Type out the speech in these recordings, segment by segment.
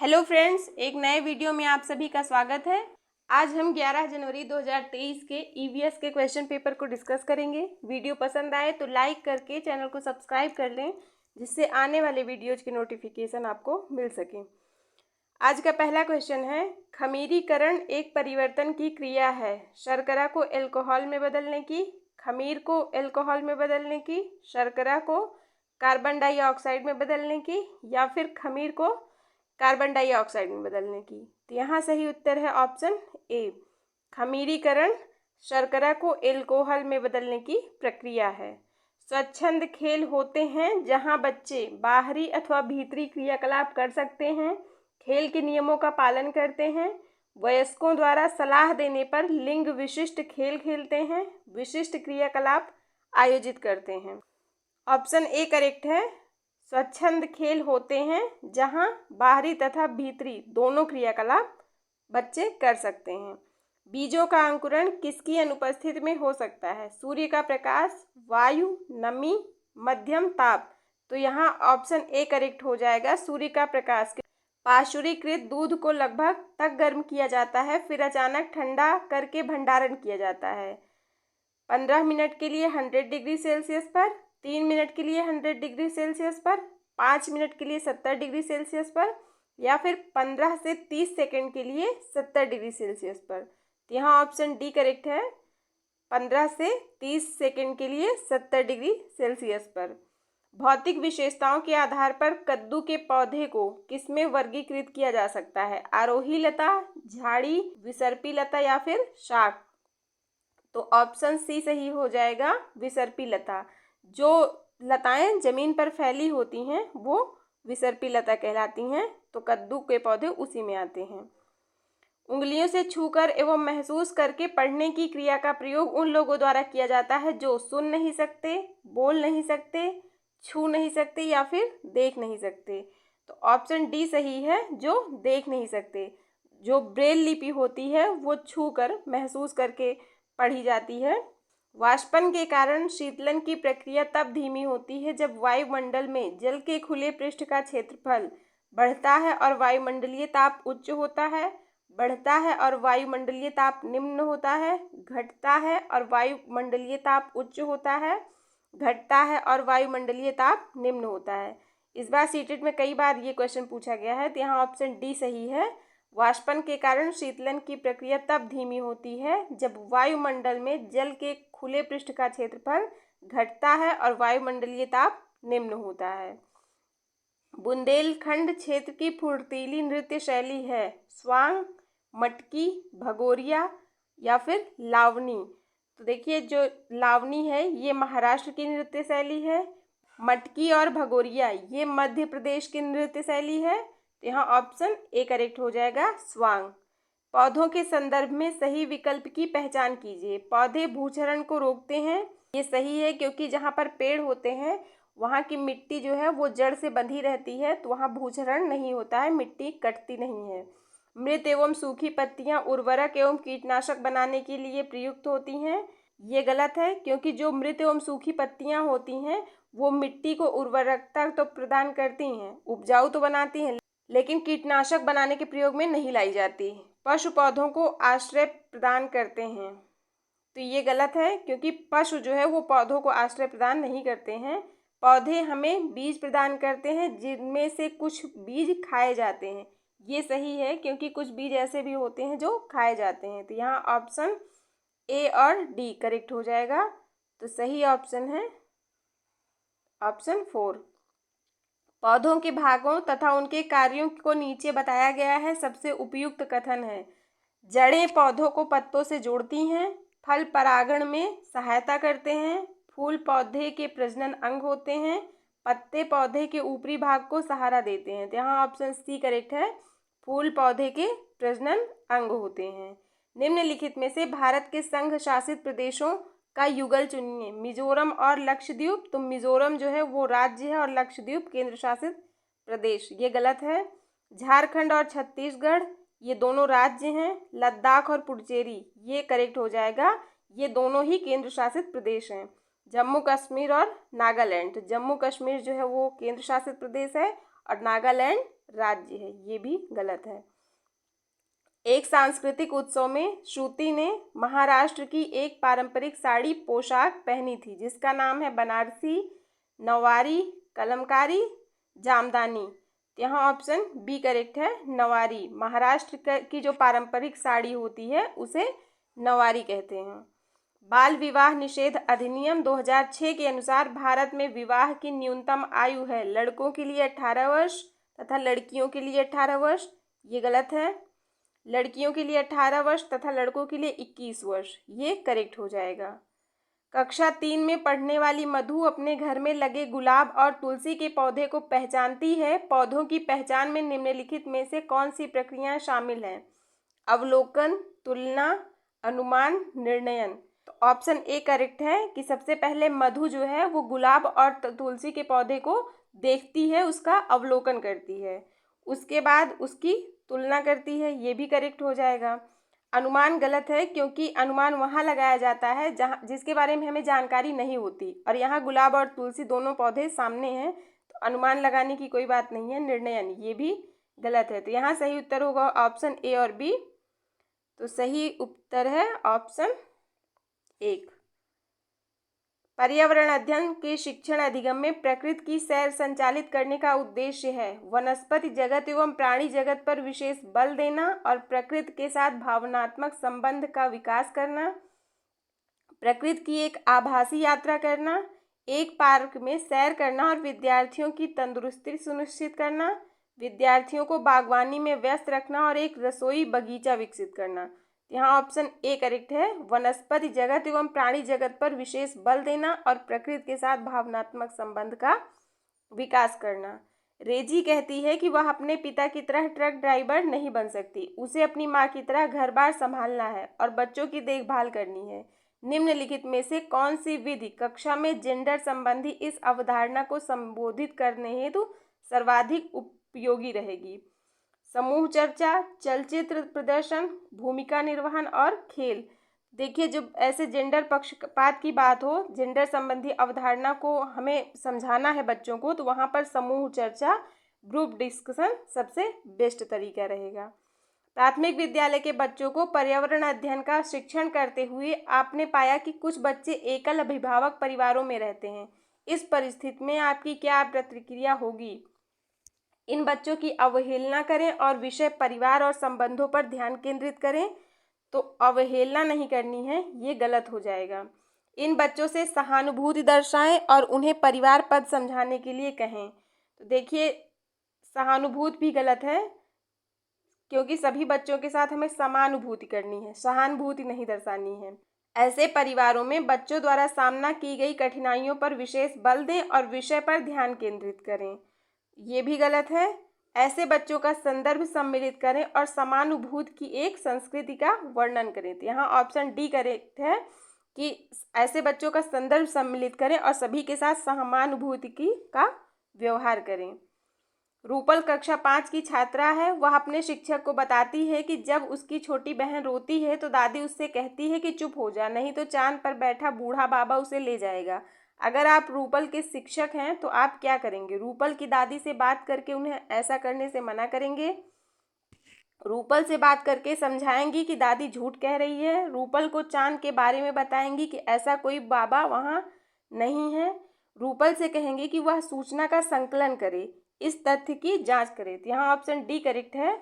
Hello friends, एक नए video में आप सभी का स्वागत है। आज हम 11 जनवरी 2023 के ईवीएस के क्वेश्चन पेपर को डिस्कस करेंगे। वीडियो पसंद आए तो लाइक करके चैनल को सब्सक्राइब कर लें, जिससे आने वाले वीडियोज की नोटिफिकेशन आपको मिल सके। आज का पहला क्वेश्चन है, खमीरीकरण एक परिवर्तन की क्रिया है। शर्करा को एल्कोहल में बदलने की, खमीर को एल्कोहल में बदलने की, शर्करा को कार्बन डाइऑक्साइड में बदलने की, या फिर खमीर को कार्बन डाइऑक्साइड में बदलने की। तो यहाँ सही उत्तर है ऑप्शन ए, खमीरीकरण शर्करा को एल्कोहल में बदलने की प्रक्रिया है। स्वच्छंद खेल होते हैं जहाँ बच्चे बाहरी अथवा भीतरी क्रियाकलाप कर सकते हैं, खेल के नियमों का पालन करते हैं, वयस्कों द्वारा सलाह देने पर लिंग विशिष्ट खेल खेलते हैं, विशिष्ट क्रियाकलाप आयोजित करते हैं। ऑप्शन ए करेक्ट है। स्वच्छंद खेल होते हैं जहां बाहरी तथा भीतरी दोनों क्रियाकलाप बच्चे कर सकते हैं। बीजों का अंकुरण किसकी अनुपस्थिति में हो सकता है? सूर्य का प्रकाश, वायु, नमी, मध्यम ताप। तो यहाँ ऑप्शन ए करेक्ट हो जाएगा, सूर्य का प्रकाश। पाशुरीकृत दूध को लगभग तक गर्म किया जाता है, फिर अचानक ठंडा करके भंडारण किया जाता है। 15 मिनट के लिए 100 डिग्री सेल्सियस पर, 3 मिनट के लिए 100 डिग्री सेल्सियस पर, 5 मिनट के लिए 70 डिग्री सेल्सियस पर, या फिर 15 से 30 सेकंड के लिए 70 डिग्री सेल्सियस पर। तो यहाँ ऑप्शन डी करेक्ट है, 15 से 30 सेकंड के लिए 70 डिग्री सेल्सियस पर। भौतिक विशेषताओं के आधार पर कद्दू के पौधे को किसमें वर्गीकृत किया जा सकता है? आरोही लता, झाड़ी, विसर्पी लता, या फिर शाक। तो ऑप्शन सी सही हो जाएगा, विसर्पी लता। जो लताएं जमीन पर फैली होती हैं वो विसर्पी लता कहलाती हैं, तो कद्दू के पौधे उसी में आते हैं। उंगलियों से छूकर एवं महसूस करके पढ़ने की क्रिया का प्रयोग उन लोगों द्वारा किया जाता है जो सुन नहीं सकते, बोल नहीं सकते, छू नहीं सकते, या फिर देख नहीं सकते। तो ऑप्शन डी सही है, जो देख नहीं सकते। जो ब्रेल लिपि होती है वो छूकर महसूस करके पढ़ी जाती है। वाष्पन के कारण शीतलन की प्रक्रिया तब धीमी होती है जब वायुमंडल में जल के खुले पृष्ठ का क्षेत्रफल बढ़ता है और वायुमंडलीय ताप उच्च होता है, बढ़ता है और वायुमंडलीय ताप निम्न होता है, घटता है और वायुमंडलीय ताप उच्च होता है, घटता है और वायुमंडलीय ताप निम्न होता है। इस बार सीटेट में कई बार ये क्वेश्चन पूछा गया है, तो यहाँ ऑप्शन डी सही है। वाष्पन के कारण शीतलन की प्रक्रिया तब धीमी होती है जब वायुमंडल में जल के खुले पृष्ठ का क्षेत्रफल घटता है और वायुमंडलीय ताप निम्न होता है। बुंदेलखंड क्षेत्र की फुर्तीली नृत्य शैली है स्वांग, मटकी, भगोरिया, या फिर लावनी। तो देखिए, जो लावनी है ये महाराष्ट्र की नृत्य शैली है, मटकी और भगोरिया ये मध्य प्रदेश की नृत्य शैली है। तो यहाँ ऑप्शन ए करेक्ट हो जाएगा, स्वांग। पौधों के संदर्भ में सही विकल्प की पहचान कीजिए। पौधे भूक्षरण को रोकते हैं, ये सही है, क्योंकि जहाँ पर पेड़ होते हैं वहाँ की मिट्टी जो है वो जड़ से बंधी रहती है, तो वहाँ भूक्षरण नहीं होता है, मिट्टी कटती नहीं है। मृत एवं सूखी पत्तियाँ उर्वरक एवं कीटनाशक बनाने के लिए प्रयुक्त होती हैं, ये गलत है, क्योंकि जो मृत एवं सूखी पत्तियाँ होती हैं वो मिट्टी को उर्वरकता तो प्रदान करती हैं, उपजाऊ तो बनाती हैं, लेकिन कीटनाशक बनाने के प्रयोग में नहीं लाई जाती। पशु पौधों को आश्रय प्रदान करते हैं, तो ये गलत है, क्योंकि पशु जो है वो पौधों को आश्रय प्रदान नहीं करते हैं। पौधे हमें बीज प्रदान करते हैं, जिनमें से कुछ बीज खाए जाते हैं, ये सही है, क्योंकि कुछ बीज ऐसे भी होते हैं जो खाए जाते हैं। तो यहाँ ऑप्शन ए और डी करेक्ट हो जाएगा। तो सही ऑप्शन है ऑप्शन 4। पौधों के भागों तथा उनके कार्यों को नीचे बताया गया है, सबसे उपयुक्त कथन है। जड़ें पौधों को पत्तों से जोड़ती हैं, फल परागण में सहायता करते हैं, फूल पौधे के प्रजनन अंग होते हैं, पत्ते पौधे के ऊपरी भाग को सहारा देते हैं। तो यहाँ ऑप्शन सी करेक्ट है, फूल पौधे के प्रजनन अंग होते हैं। निम्नलिखित में से भारत के संघ शासित प्रदेशों का युगल चुनिए। मिजोरम और लक्षद्वीप। तो मिजोरम जो है वो राज्य है और लक्षद्वीप केंद्र शासित प्रदेश, ये गलत है। झारखंड और छत्तीसगढ़ ये दोनों राज्य हैं। लद्दाख और पुडुचेरी ये करेक्ट हो जाएगा, ये दोनों ही केंद्र शासित प्रदेश हैं। जम्मू कश्मीर और नागालैंड। जम्मू कश्मीर जो है वो केंद्र शासित प्रदेश है और नागालैंड राज्य है, ये भी गलत है। एक सांस्कृतिक उत्सव में श्रुति ने महाराष्ट्र की एक पारंपरिक साड़ी पोशाक पहनी थी जिसका नाम है बनारसी, नवारी, कलमकारी, जामदानी। यहाँ ऑप्शन बी करेक्ट है, नवारी। महाराष्ट्र की जो पारंपरिक साड़ी होती है उसे नवारी कहते हैं। बाल विवाह निषेध अधिनियम 2006 के अनुसार भारत में विवाह की न्यूनतम आयु है लड़कों के लिए 18 वर्ष तथा लड़कियों के लिए 18 वर्ष। ये गलत है। लड़कियों के लिए 18 वर्ष तथा लड़कों के लिए 21 वर्ष, ये करेक्ट हो जाएगा। कक्षा 3 में पढ़ने वाली मधु अपने घर में लगे गुलाब और तुलसी के पौधे को पहचानती है। पौधों की पहचान में निम्नलिखित में से कौन सी प्रक्रियाएं शामिल हैं? अवलोकन, तुलना, अनुमान, निर्णयन। तो ऑप्शन ए करेक्ट है कि सबसे पहले मधु जो है वो गुलाब और तुलसी के पौधे को देखती है, उसका अवलोकन करती है, उसके बाद उसकी तुलना करती है, ये भी करेक्ट हो जाएगा। अनुमान गलत है क्योंकि अनुमान वहाँ लगाया जाता है जहाँ जिसके बारे में हमें जानकारी नहीं होती, और यहाँ गुलाब और तुलसी दोनों पौधे सामने हैं तो अनुमान लगाने की कोई बात नहीं है। निर्णयन, ये भी गलत है। तो यहाँ सही उत्तर होगा ऑप्शन ए और बी। तो सही उत्तर है ऑप्शन 1। पर्यावरण अध्ययन के शिक्षण अधिगम में प्रकृति की सैर संचालित करने का उद्देश्य है वनस्पति जगत एवं प्राणी जगत पर विशेष बल देना और प्रकृति के साथ भावनात्मक संबंध का विकास करना, प्रकृति की एक आभासी यात्रा करना, एक पार्क में सैर करना और विद्यार्थियों की तंदुरुस्ती सुनिश्चित करना, विद्यार्थियों को बागवानी में व्यस्त रखना और एक रसोई बगीचा विकसित करना। यहाँ ऑप्शन ए करेक्ट है, वनस्पति जगत एवं प्राणी जगत पर विशेष बल देना और प्रकृति के साथ भावनात्मक संबंध का विकास करना। रेजी कहती है कि वह अपने पिता की तरह ट्रक ड्राइवर नहीं बन सकती, उसे अपनी माँ की तरह घर बार संभालना है और बच्चों की देखभाल करनी है। निम्नलिखित में से कौन सी विधि कक्षा में जेंडर संबंधी इस अवधारणा को संबोधित करने हेतु सर्वाधिक उपयोगी रहेगी? समूह चर्चा, चलचित्र प्रदर्शन, भूमिका निर्वहन और खेल। देखिए, जब ऐसे जेंडर पक्षपात की बात हो, जेंडर संबंधी अवधारणा को हमें समझाना है बच्चों को, तो वहाँ पर समूह चर्चा, ग्रुप डिस्कशन सबसे बेस्ट तरीका रहेगा। प्राथमिक विद्यालय के बच्चों को पर्यावरण अध्ययन का शिक्षण करते हुए आपने पाया कि कुछ बच्चे एकल अभिभावक परिवारों में रहते हैं। इस परिस्थिति में आपकी क्या प्रतिक्रिया होगी? इन बच्चों की अवहेलना करें और विषय परिवार और संबंधों पर ध्यान केंद्रित करें। तो अवहेलना नहीं करनी है, ये गलत हो जाएगा। इन बच्चों से सहानुभूति दर्शाएं और उन्हें परिवार पद समझाने के लिए कहें। तो देखिए, सहानुभूति भी गलत है क्योंकि सभी बच्चों के साथ हमें समानुभूति करनी है, सहानुभूति नहीं दर्शानी है। ऐसे परिवारों में बच्चों द्वारा सामना की गई कठिनाइयों पर विशेष बल दें और विषय पर ध्यान केंद्रित करें, ये भी गलत है। ऐसे बच्चों का संदर्भ सम्मिलित करें और समानुभूति की एक संस्कृति का वर्णन करें। तो यहाँ ऑप्शन डी करेक्ट है कि ऐसे बच्चों का संदर्भ सम्मिलित करें और सभी के साथ समानुभूति का व्यवहार करें। रूपल कक्षा 5 की छात्रा है। वह अपने शिक्षक को बताती है कि जब उसकी छोटी बहन रोती है तो दादी उससे कहती है कि चुप हो जा, नहीं तो चांद पर बैठा बूढ़ा बाबा उसे ले जाएगा। अगर आप रूपल के शिक्षक हैं तो आप क्या करेंगे? रूपल की दादी से बात करके उन्हें ऐसा करने से मना करेंगे, रूपल से बात करके समझाएंगी कि दादी झूठ कह रही है, रूपल को चांद के बारे में बताएंगी कि ऐसा कोई बाबा वहाँ नहीं है, रूपल से कहेंगे कि वह सूचना का संकलन करे, इस तथ्य की जांच करे। तो यहाँ ऑप्शन डी करेक्ट है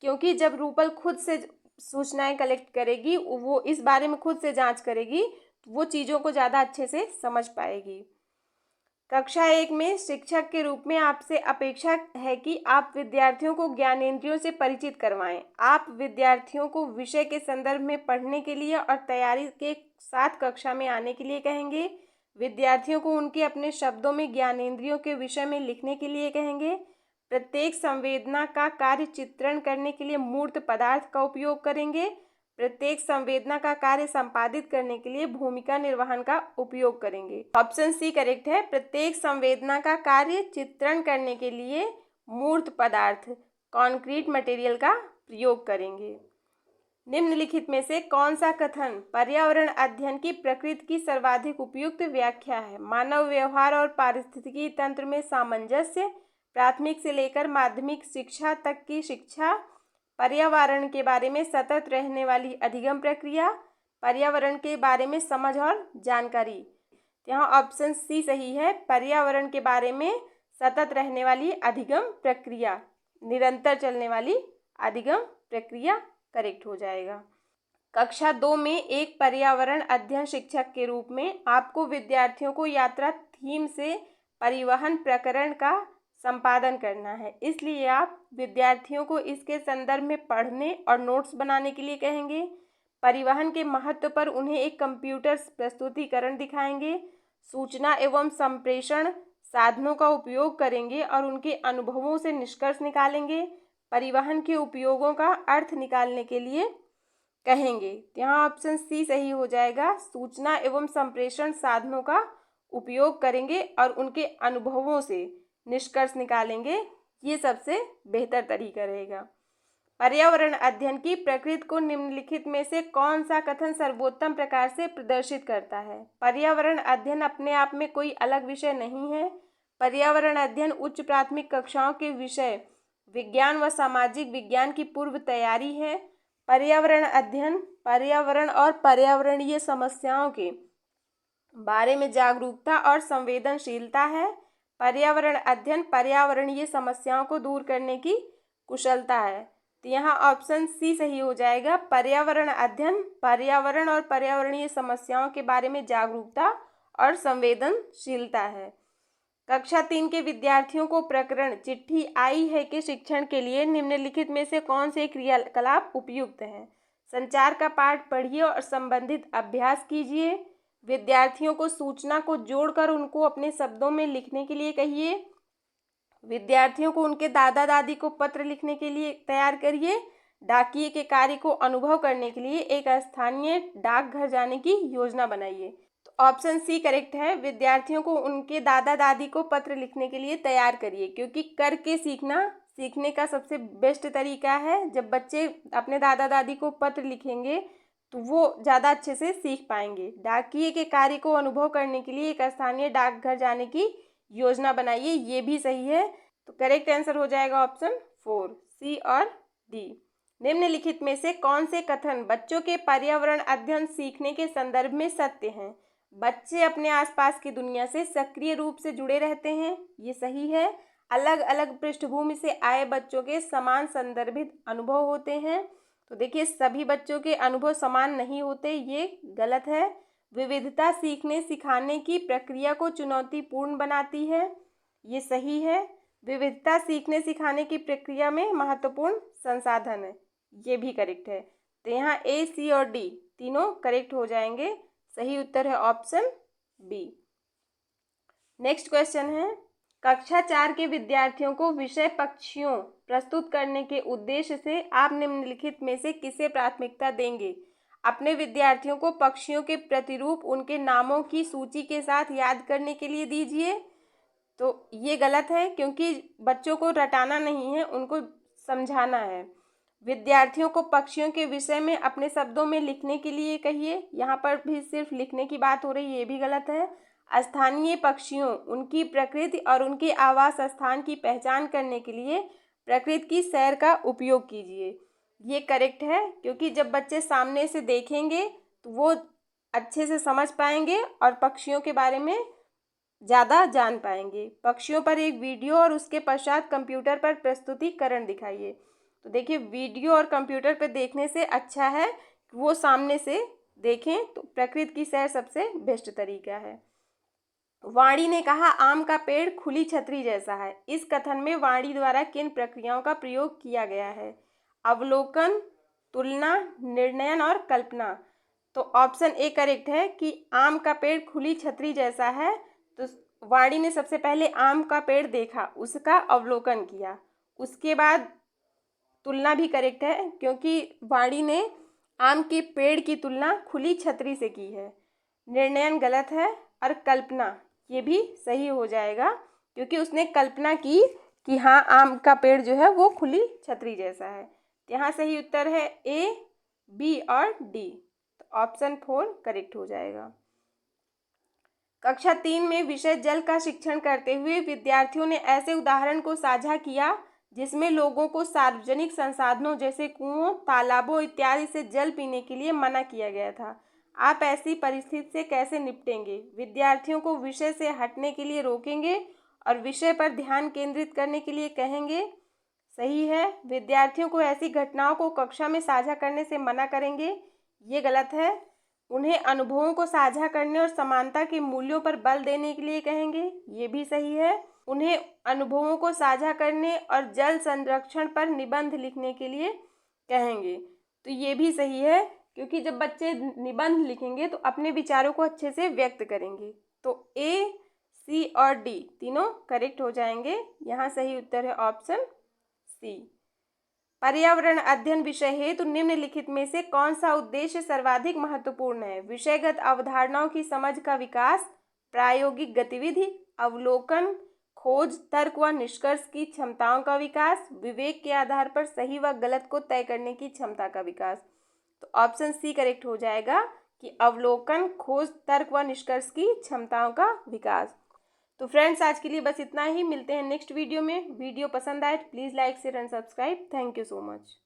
क्योंकि जब रूपल खुद से सूचनाएं कलेक्ट करेगी, वो इस बारे में खुद से जांच करेगी, वो चीज़ों को ज़्यादा अच्छे से समझ पाएगी। कक्षा 1 में शिक्षक के रूप में आपसे अपेक्षा है कि आप विद्यार्थियों को ज्ञानेंद्रियों से परिचित करवाएं। आप विद्यार्थियों को विषय के संदर्भ में पढ़ने के लिए और तैयारी के साथ कक्षा में आने के लिए कहेंगे। विद्यार्थियों को उनके अपने शब्दों में ज्ञानेंद्रियों के विषय में लिखने के लिए कहेंगे। प्रत्येक संवेदना का कार्य चित्रण करने के लिए मूर्त पदार्थ का उपयोग करेंगे। प्रत्येक संवेदना का कार्य संपादित करने के लिए भूमिका निर्वहन का उपयोग करेंगे। ऑप्शन सी करेक्ट है, प्रत्येक संवेदना का कार्य चित्रण करने के लिए मूर्त पदार्थ कॉन्क्रीट मटेरियल का प्रयोग करेंगे। निम्नलिखित में से कौन सा कथन पर्यावरण अध्ययन की प्रकृति की सर्वाधिक उपयुक्त व्याख्या है? मानव व्यवहार और पारिस्थितिकी तंत्र में सामंजस्य, प्राथमिक से लेकर माध्यमिक शिक्षा तक की शिक्षा, पर्यावरण के बारे में सतत रहने वाली अधिगम प्रक्रिया, पर्यावरण के बारे में समझ और जानकारी। यहाँ ऑप्शन सी सही है, पर्यावरण के बारे में सतत रहने वाली अधिगम प्रक्रिया, निरंतर चलने वाली अधिगम प्रक्रिया करेक्ट हो जाएगा। कक्षा 2 में एक पर्यावरण अध्ययन शिक्षक के रूप में आपको विद्यार्थियों को यात्रा थीम से परिवहन प्रकरण का संपादन करना है, इसलिए आप विद्यार्थियों को इसके संदर्भ में पढ़ने और नोट्स बनाने के लिए कहेंगे। परिवहन के महत्व पर उन्हें एक कंप्यूटर प्रस्तुतिकरण दिखाएंगे। सूचना एवं संप्रेषण साधनों का उपयोग करेंगे और उनके अनुभवों से निष्कर्ष निकालेंगे। परिवहन के उपयोगों का अर्थ निकालने के लिए कहेंगे। यहाँ ऑप्शन सी सही हो जाएगा, सूचना एवं संप्रेषण साधनों का उपयोग करेंगे और उनके अनुभवों से निष्कर्ष निकालेंगे, ये सबसे बेहतर तरीका रहेगा। पर्यावरण अध्ययन की प्रकृति को निम्नलिखित में से कौन सा कथन सर्वोत्तम प्रकार से प्रदर्शित करता है? पर्यावरण अध्ययन अपने आप में कोई अलग विषय नहीं है। पर्यावरण अध्ययन उच्च प्राथमिक कक्षाओं के विषय विज्ञान व सामाजिक विज्ञान की पूर्व तैयारी है। पर्यावरण अध्ययन पर्यावरण और पर्यावरणीय समस्याओं के बारे में जागरूकता और संवेदनशीलता है। पर्यावरण अध्ययन पर्यावरणीय समस्याओं को दूर करने की कुशलता है। तो यहाँ ऑप्शन सी सही हो जाएगा, पर्यावरण अध्ययन पर्यावरण और पर्यावरणीय समस्याओं के बारे में जागरूकता और संवेदनशीलता है। कक्षा 3 के विद्यार्थियों को प्रकरण चिट्ठी आई है के शिक्षण के लिए निम्नलिखित में से कौन से क्रियाकलाप उपयुक्त हैं? संचार का पाठ पढ़िए और संबंधित अभ्यास कीजिए। विद्यार्थियों को सूचना को जोड़कर उनको अपने शब्दों में लिखने के लिए कहिए। विद्यार्थियों को उनके दादा दादी को पत्र लिखने के लिए तैयार करिए। डाकिए के कार्य को अनुभव करने के लिए एक स्थानीय डाकघर जाने की योजना बनाइए। तो ऑप्शन सी करेक्ट है, विद्यार्थियों को उनके दादा दादी को पत्र लिखने के लिए तैयार करिए, क्योंकि करके सीखना सीखने का सबसे बेस्ट तरीका है। जब बच्चे अपने दादा दादी को पत्र लिखेंगे तो वो ज़्यादा अच्छे से सीख पाएंगे। डाकिए के कार्य को अनुभव करने के लिए एक स्थानीय डाकघर जाने की योजना बनाइए, ये भी सही है। तो करेक्ट आंसर हो जाएगा ऑप्शन 4, सी और डी। निम्नलिखित में से कौन से कथन बच्चों के पर्यावरण अध्ययन सीखने के संदर्भ में सत्य हैं? बच्चे अपने आसपास की दुनिया से सक्रिय रूप से जुड़े रहते हैं, ये सही है। अलग अलग पृष्ठभूमि से आए बच्चों के समान संदर्भित अनुभव होते हैं। तो देखिए, सभी बच्चों के अनुभव समान नहीं होते, ये गलत है। विविधता सीखने सिखाने की प्रक्रिया को चुनौतीपूर्ण बनाती है, ये सही है। विविधता सीखने सिखाने की प्रक्रिया में महत्वपूर्ण संसाधन है, ये भी करेक्ट है। तो यहाँ ए, सी और डी तीनों करेक्ट हो जाएंगे। सही उत्तर है ऑप्शन बी। नेक्स्ट क्वेश्चन है, कक्षा 4 के विद्यार्थियों को विषय पक्षियों प्रस्तुत करने के उद्देश्य से आप निम्नलिखित में से किसे प्राथमिकता देंगे? अपने विद्यार्थियों को पक्षियों के प्रतिरूप उनके नामों की सूची के साथ याद करने के लिए दीजिए। तो ये गलत है, क्योंकि बच्चों को रटाना नहीं है, उनको समझाना है। विद्यार्थियों को पक्षियों के विषय में अपने शब्दों में लिखने के लिए कहिए। यहाँ पर भी सिर्फ लिखने की बात हो रही है, ये भी गलत है। स्थानीय पक्षियों, उनकी प्रकृति और उनके आवास स्थान की पहचान करने के लिए प्रकृति की सैर का उपयोग कीजिए, ये करेक्ट है। क्योंकि जब बच्चे सामने से देखेंगे तो वो अच्छे से समझ पाएंगे और पक्षियों के बारे में ज़्यादा जान पाएंगे। पक्षियों पर एक वीडियो और उसके पश्चात कंप्यूटर पर प्रस्तुतिकरण दिखाइए। तो देखिए, वीडियो और कंप्यूटर पर देखने से अच्छा है कि वो सामने से देखें, तो प्रकृति की सैर सबसे बेस्ट तरीका है। वाणी ने कहा, आम का पेड़ खुली छतरी जैसा है। इस कथन में वाणी द्वारा किन प्रक्रियाओं का प्रयोग किया गया है? अवलोकन, तुलना, निर्णयन और कल्पना। तो ऑप्शन ए करेक्ट है कि आम का पेड़ खुली छतरी जैसा है। तो वाणी ने सबसे पहले आम का पेड़ देखा, उसका अवलोकन किया, उसके बाद तुलना भी करेक्ट है, क्योंकि वाणी ने आम के पेड़ की तुलना खुली छतरी से की है। निर्णयन गलत है, और कल्पना ये भी सही हो जाएगा, क्योंकि उसने कल्पना की कि हाँ, आम का पेड़ जो है वो खुली छतरी जैसा है। यहाँ सही उत्तर है ए, बी और डी। तो ऑप्शन 4 करेक्ट हो जाएगा। कक्षा 3 में विषय जल का शिक्षण करते हुए विद्यार्थियों ने ऐसे उदाहरण को साझा किया जिसमें लोगों को सार्वजनिक संसाधनों जैसे कुओं, तालाबों इत्यादि से जल पीने के लिए मना किया गया था। आप ऐसी परिस्थिति से कैसे निपटेंगे? विद्यार्थियों को विषय से हटने के लिए रोकेंगे और विषय पर ध्यान केंद्रित करने के लिए कहेंगे। सही है। विद्यार्थियों को ऐसी घटनाओं को कक्षा में साझा करने से मना करेंगे। ये गलत है। उन्हें अनुभवों को साझा करने और समानता के मूल्यों पर बल देने के लिए कहेंगे। ये भी सही है। उन्हें अनुभवों को साझा करने और जल संरक्षण पर निबंध लिखने के लिए कहेंगे। तो ये भी सही है, क्योंकि जब बच्चे निबंध लिखेंगे तो अपने विचारों को अच्छे से व्यक्त करेंगे। तो ए, सी और डी तीनों करेक्ट हो जाएंगे। यहाँ सही उत्तर है ऑप्शन सी। पर्यावरण अध्ययन विषय हेतु निम्नलिखित में से कौन सा उद्देश्य सर्वाधिक महत्वपूर्ण है? विषयगत अवधारणाओं की समझ का विकास, प्रायोगिक गतिविधि, अवलोकन, खोज, तर्क व निष्कर्ष की क्षमताओं का विकास, विवेक के आधार पर सही व गलत को तय करने की क्षमता का विकास। तो ऑप्शन सी करेक्ट हो जाएगा कि अवलोकन, खोज, तर्क व निष्कर्ष की क्षमताओं का विकास। तो फ्रेंड्स, आज के लिए बस इतना ही। मिलते हैं नेक्स्ट वीडियो में। वीडियो पसंद आए तो please like share and subscribe. Thank you so much.